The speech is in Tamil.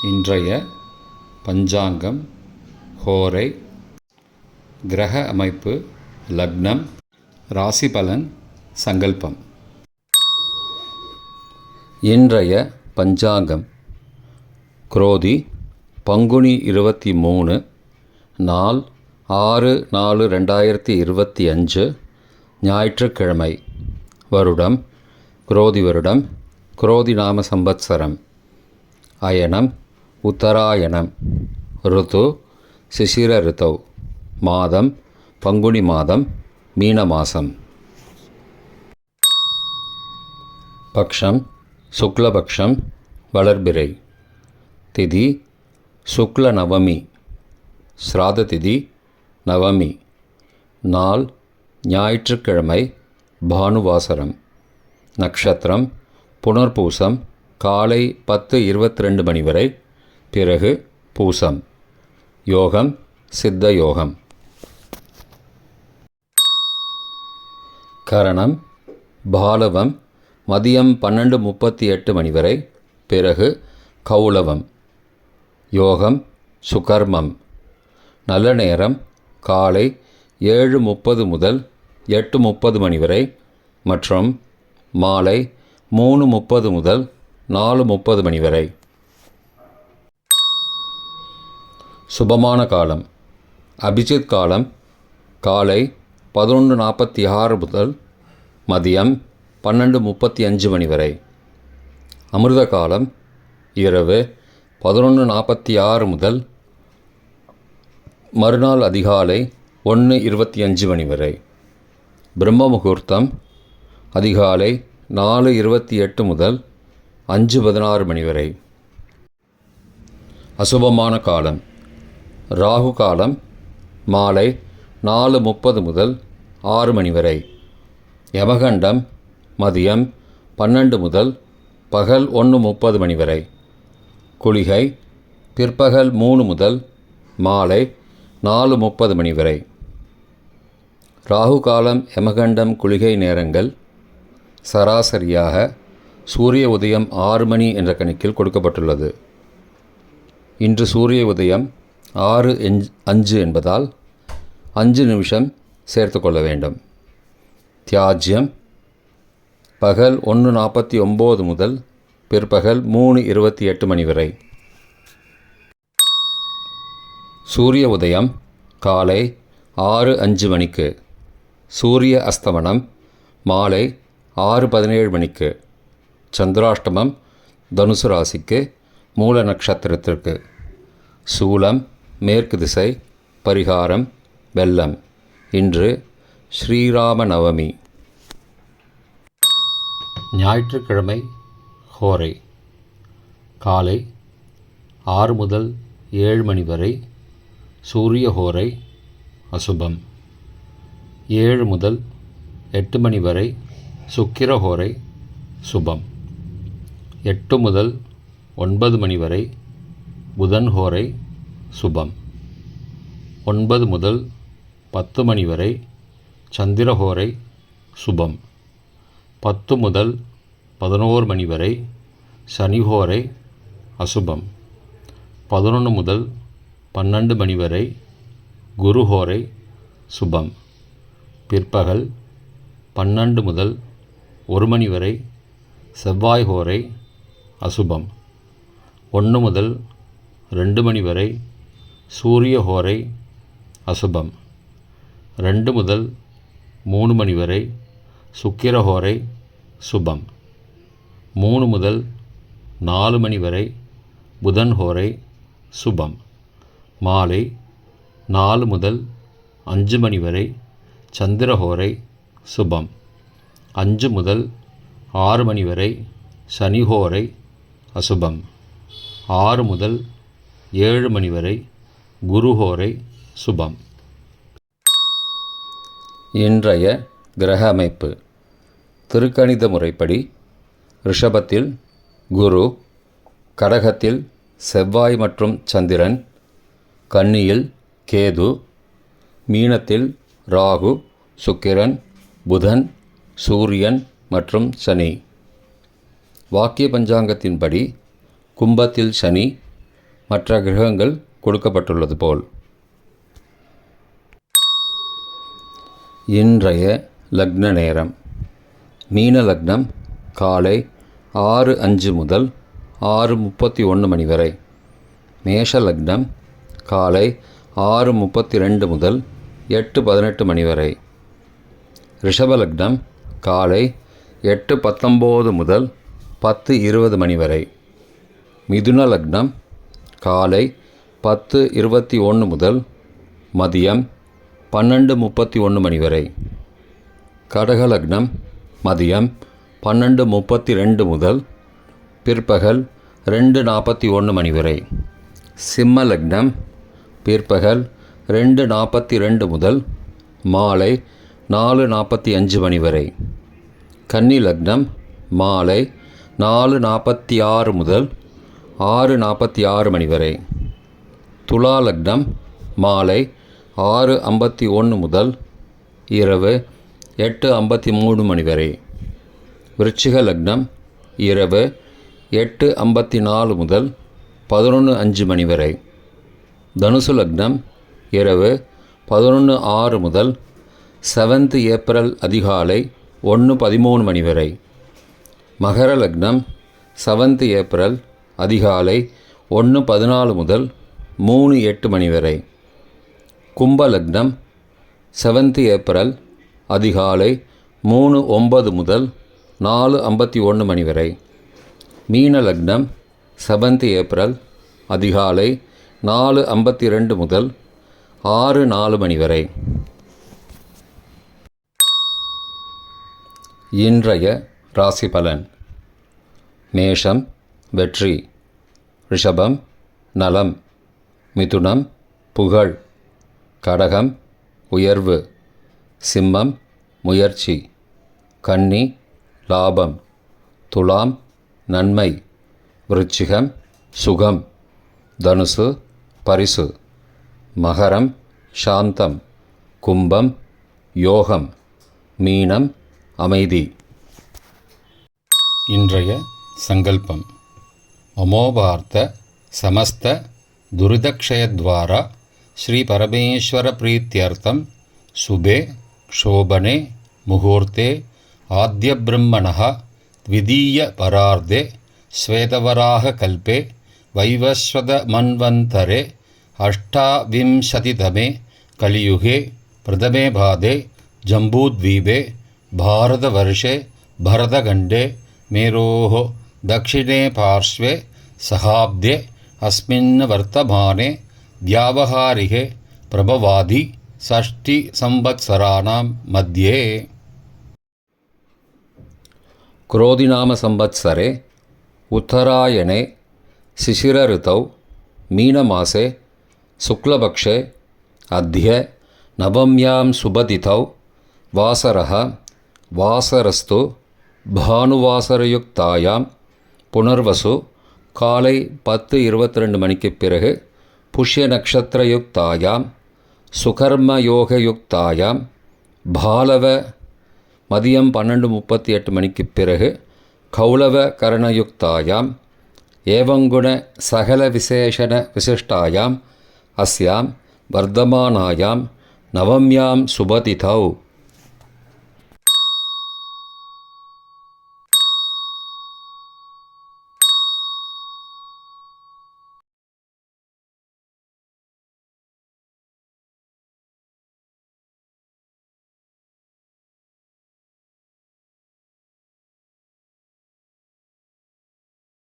இன்றைய பஞ்சாங்கம், ஹோரை, கிரக அமைப்பு, லக்னம், ராசி பலன், சங்கல்பம். இன்றைய பஞ்சாங்கம் குரோதி பங்குனி 23, நாள் 6/4/2025, ஞாயிற்றுக்கிழமை. வருடம் குரோதி வருடம், குரோதி நாம சம்பத்சரம். அயனம் உத்தராயணம். ருத்து சிசிர ரித்தௌ. மாதம் பங்குனி மாதம், மீன மாதம். பக்ஷம் சுக்லபக்ஷம், வளர்பிறை. திதி சுக்ல நவமி. ஸ்ராத திதி நவமி. நாள் ஞாயிற்றுக்கிழமை, பானுவாசரம். நக்ஷத்திரம் புனர்பூசம், காலை 10:22 மணி வரை, பிறகு பூசம். யோகம் சித்த யோகம். கரணம் பாலவம், மதியம் 12:38 மணி வரை, பிறகு கௌளவம். யோகம் சுகர்மம். நல்ல நேரம் காலை 7:30 முதல் 8:30 மணி வரை மற்றும் மாலை 3:30 முதல் 4:30 மணி வரை. சுபமான காலம் அபிஜித் காலம் காலை 11:46 முதல் மதியம் 12:35 மணி வரை. அமிர்த காலம் இரவு 11:46 முதல் மறுநாள் அதிகாலை 1:25 மணி வரை. பிரம்ம முகூர்த்தம் அதிகாலை 4:28 முதல் 5:16 மணி வரை. அசுபமான காலம் ராகு காலம் மாலை 4:30 முதல் 6 மணி வரை. யமகண்டம் மதியம் 12 முதல் பகல் 1:30 மணி வரை. குளிகை பிற்பகல் 3 முதல் மாலை 4:30 மணி வரை. ராகு காலம் யமகண்டம் குளிகை நேரங்கள் சராசரியாக சூரிய உதயம் 6 மணி என்ற கணக்கில் கொடுக்கப்பட்டுள்ளது. இன்று சூரிய உதயம் 6:05 என்பதால் 5 நிமிஷம் சேர்த்து கொள்ள வேண்டும். தியாஜ்யம் பகல் 1:49 முதல் பிற்பகல் 3:28 மணி வரை. சூரிய உதயம் காலை 6:05 மணிக்கு. சூரிய அஸ்தமனம் மாலை 6:17 மணிக்கு. சந்திராஷ்டமம் தனுசு ராசிக்கு, மூல நட்சத்திரத்திற்கு. சூலம் மேற்கு திசை. பரிகாரம் வெல்லம். இன்று ஸ்ரீராம நவமி. ஞாயிற்றுக்கிழமை ஹோரை காலை 6 முதல் 7 மணி வரை சூரிய ஹோரை அசுபம். 7 முதல் 8 மணி வரை சுக்கிர ஹோரை சுபம். 8 முதல் 9 மணி வரை புதன் ஹோரை சுபம். 9 முதல் 10 மணி வரை சந்திர ஹோரை சுபம். 10 முதல் 11 மணி வரை சனி ஹோரை அசுபம். 11 முதல் 12 மணி வரை குரு ஹோரை சுபம். பிற்பகல் 12 முதல் 1 மணி வரை செவ்வாய் ஹோரை அசுபம். 1 முதல் 2 மணி வரை சூரிய ஹோரை அசுபம். 2 முதல் 3 மணி வரை சுக்கிர ஹோரை சுபம். 3 முதல் 4 மணி வரை புதன் ஹோரை சுபம். மாலை 4 முதல் 5 மணி வரை சந்திர ஹோரை சுபம். 5 முதல் 6 மணி வரை சனி ஹோரை அசுபம். 6 முதல் 7 மணி வரை குரு ஹோரை சுபம். இன்றைய கிரக அமைப்பு திருக்கணித முறைப்படி ரிஷபத்தில் குரு, கடகத்தில் செவ்வாய் மற்றும் சந்திரன், கன்னியில் கேது, மீனத்தில் ராகு, சுக்கிரன், புதன், சூரியன் மற்றும் சனி. வாக்கிய பஞ்சாங்கத்தின்படி கும்பத்தில் சனி, மற்ற கிரகங்கள் கொடுக்கப்பட்டுள்ளது போல். இன்றைய லக்ன நேரம்: மீன லக்னம் காலை 6:05 முதல் 6:31 மணி வரை. மேஷ லக்னம் காலை 6:32 முதல் 8:18 மணி வரை. ரிஷப லக்னம் காலை 8:19 முதல் 10:20 மணி வரை. மிதுன லக்னம் காலை 10:21 முதல் மதியம் 12:31 மணி வரை. கடக லக்னம் மதியம் 12:32 முதல் பிற்பகல் 2:41 மணி வரை. சிம்ம லக்னம் பிற்பகல் 2:42 முதல் மாலை 4:45 மணி வரை. கன்னி லக்னம் மாலை 4:46 முதல் 6:46 மணி வரை. துலா லக்னம் மாலை 6:51 முதல் இரவு 8:53 மணி வரை. விருச்சிக லக்னம் இரவு 8:54 முதல் 11:05 மணி வரை. தனுசு லக்னம் இரவு 11:06 முதல் 7th ஏப்ரல் அதிகாலை 1:13 மணி வரை. மகர லக்னம் 7th ஏப்ரல் அதிகாலை 1:14 முதல் 3:08 மணி வரை. கும்ப லக்னம் 7th ஏப்ரல் அதிகாலை 3:09 முதல் 4:51 மணி வரை. மீன லக்னம் 7th ஏப்ரல் அதிகாலை 4:52 முதல் 6:04 மணி வரை. இன்றைய ராசி பலன்: மேஷம் வெற்றி, ரிஷபம் நலம், மிதுனம் புகழ், கடகம் உயர்வு, சிம்மம் முயற்சி, கன்னி லாபம், துலாம் நன்மை, விருச்சிகம் சுகம், தனுசு பரிசு, மகரம் சாந்தம், கும்பம் யோகம், மீனம் அமைதி. இன்றைய சங்கல்பம்: மமோபார்த்த சமஸ்த துரிதக்ஷயத்வாரா ஸ்ரீ பரமேஸ்வர பிரீத்யர்த்தம் சுபே க்ஷோபனே முகூர்த்தே ஆத்ய பிரம்மணः த்விதீய பரார்த்தே ஸ்வேதவராக கல்பே வைவஸ்வத மன்வந்தரே அஷ்டாவிம்சதிதமே கலியுகே பிரதமே பாதே ஜம்பூத்வீபே பாரதவர்ஷே பரதகண்டே மேரோः दक्षिणे पार्श्वे सहाब्दे अस्मिन् वर्तमाने व्यावहारिके प्रभवादि षष्टिसंवत्सराणां मध्ये क्रोधिनाम संवत्सरे उत्तरायणे शिशिरऋतौ मीनमासे शुक्लपक्षे अद्य नवम्यां शुभतिथौ वासरः वासरस्तु பானுவாசரயுக்தாயாம் புனர்வசு காலை 10:22 மணிக்கு பிறகு புஷ்ய நக்ஷத்திரயுக்தாயாம் சுகர்மயோகயுக்தாயாம் பாலவ மதியம் 12:38 மணிக்கு பிறகு கௌளவ கரணயுக்தாயாம் ஏவங்குண சகல விசேஷண விசிஷ்டாயாம் அஸ்யாம் வர்தமானாயாம் நவம்யாம் சுபதிதௌ